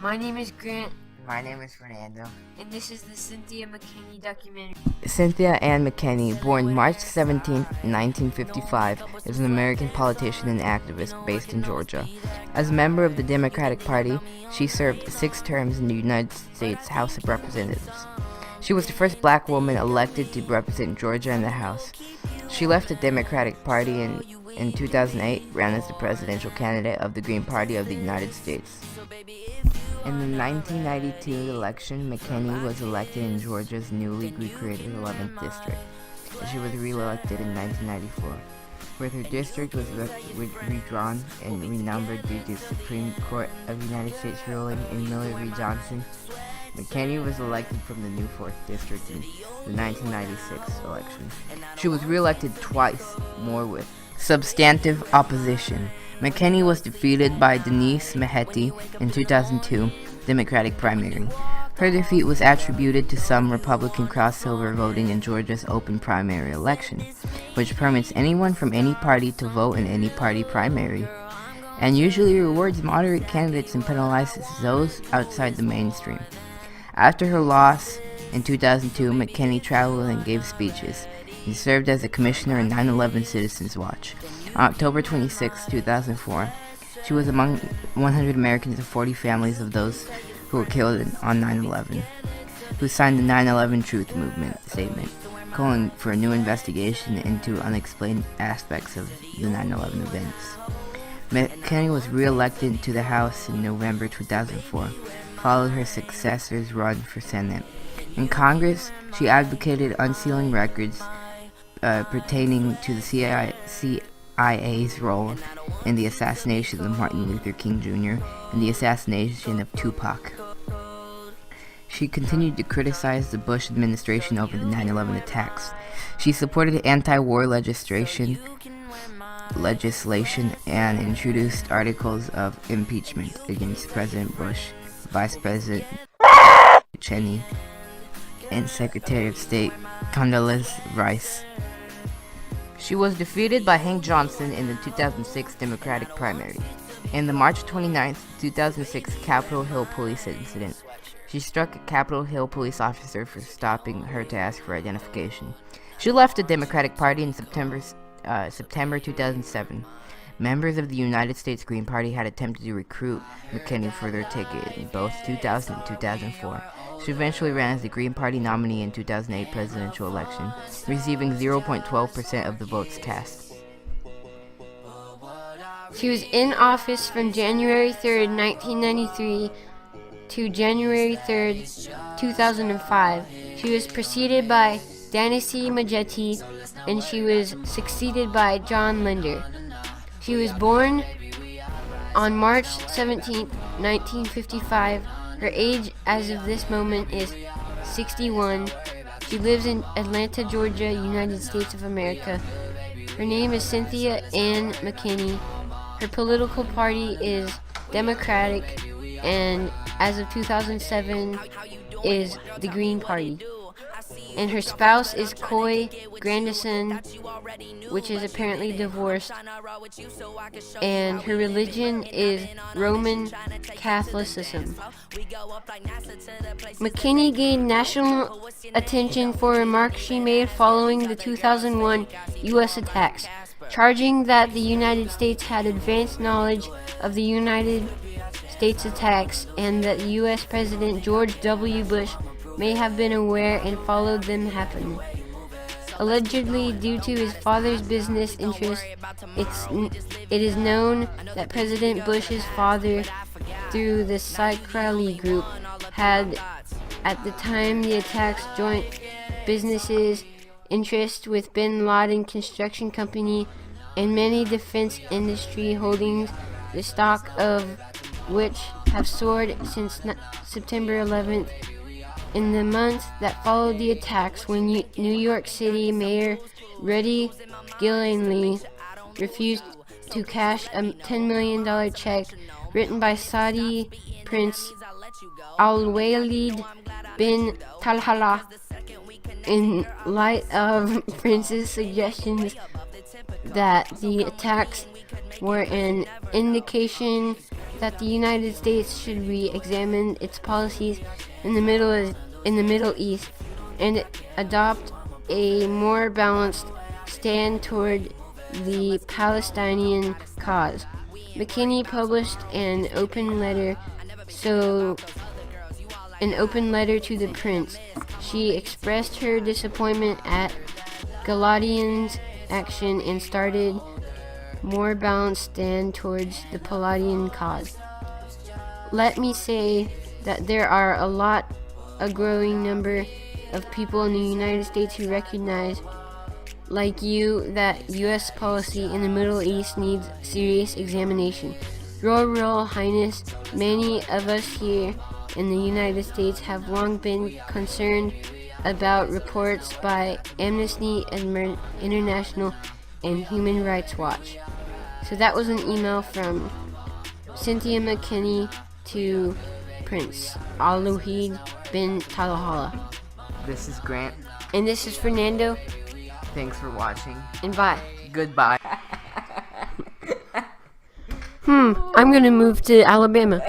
My name is Grant, My name is Fernando. and this is the Cynthia Mckinney documentary. Cynthia Ann McKinney, born March 17, 1955, is an American politician and activist based in Georgia. As a member of the Democratic Party, she served 6 terms in the United States House of Representatives. She was the first black woman elected to represent Georgia in the House. She left the Democratic Party and in 2008 ran as the presidential candidate of the Green Party of the United States. In the 1992 election, McKinney was elected in Georgia's newly recreated 11th district. She was re-elected in 1994, where her district was redrawn and renumbered due to Supreme Court of the United States ruling in Miller v. Johnson. McKinney was elected from the new 4th district in the 1996 election. She was re-elected twice, more with substantive opposition. McKinney was defeated by Denise Mckinney in 2002 Democratic primary. Her defeat was attributed to some Republican crossover voting in Georgia's open primary election, which permits anyone from any party to vote in any party primary, and usually rewards moderate candidates and penalizes those outside the mainstream. After her loss in 2002, McKinney traveled and gave speeches. He served as a commissioner in 9/11 Citizens Watch. On October 26, 2004, she was among 100 Americans and 40 families of those who were killed on 9/11, who signed the 9/11 Truth Movement statement, calling for a new investigation into unexplained aspects of the 9/11 events. McKinney was re-elected to the House in November 2004, followed her successor's run for Senate. In Congress, she advocated unsealing records pertaining to the CIA's role in the assassination of Martin Luther King Jr. and the assassination of Tupac. She continued to criticize the Bush administration over the 9/11 attacks. She supported anti-war legislation and introduced articles of impeachment against President Bush, Vice President Cheney, and Secretary of State Condoleezza Rice. She was defeated by Hank Johnson in the 2006 Democratic primary. In the March 29, 2006 Capitol Hill police incident, she struck a Capitol Hill police officer for stopping her to ask for identification. She left the Democratic Party in September 2007. Members of the United States Green Party had attempted to recruit McKinney for their ticket in both 2000 and 2004. She eventually ran as the Green Party nominee in 2008 presidential election, receiving 0.12% of the votes cast. She was in office from January 3rd, 1993 to January 3rd, 2005. She was preceded by Denise Mckinney, and she was succeeded by John Linder. She was born on March 17, 1955. Her age as of this moment is 61. She lives in Atlanta, Georgia, United States of America. Her name is Cynthia Ann McKinney. Her political party is Democratic, and as of 2007 is the Green Party. And her spouse is Coy Grandison, which is apparently divorced, and her religion is Roman Catholicism. McKinney gained national attention for remarks she made following the 2001 U.S. attacks, charging that the United States had advanced knowledge of the United States attacks and that U.S. President George W. Bush may have been aware and followed them happen. Allegedly, due to his father's business interests, it is known that President Bush's father, through the Sikh group, had, at the time the attacks, joint businesses interests with Bin Laden Construction Company and many defense industry holdings, the stock of which have soared since September 11th. In the months that followed the attacks, when New York City Mayor Rudy Giuliani refused to cash a $10 million check written by Saudi Prince Al-Walid bin Talhala, in light of Prince's suggestions that the attacks were an indication that the United States should re-examine its policies in the Middle East and adopt a more balanced stand toward the Palestinian cause. Mckinney published an open letter to the prince. She expressed her disappointment at Galadion's action and started more balanced stand towards the Palestinian cause. Let me say that there are a growing number of people in the United States who recognize, like you, that U.S. policy in the Middle East needs serious examination. Your Royal Highness, many of us here in the United States have long been concerned about reports by Amnesty International and Human Rights Watch. So that was an email from Cynthia McKinney to Prince Al-Wahid bin Talal. This is Grant. And this is Fernando. Thanks for watching. And bye. Goodbye. I'm gonna move to Alabama.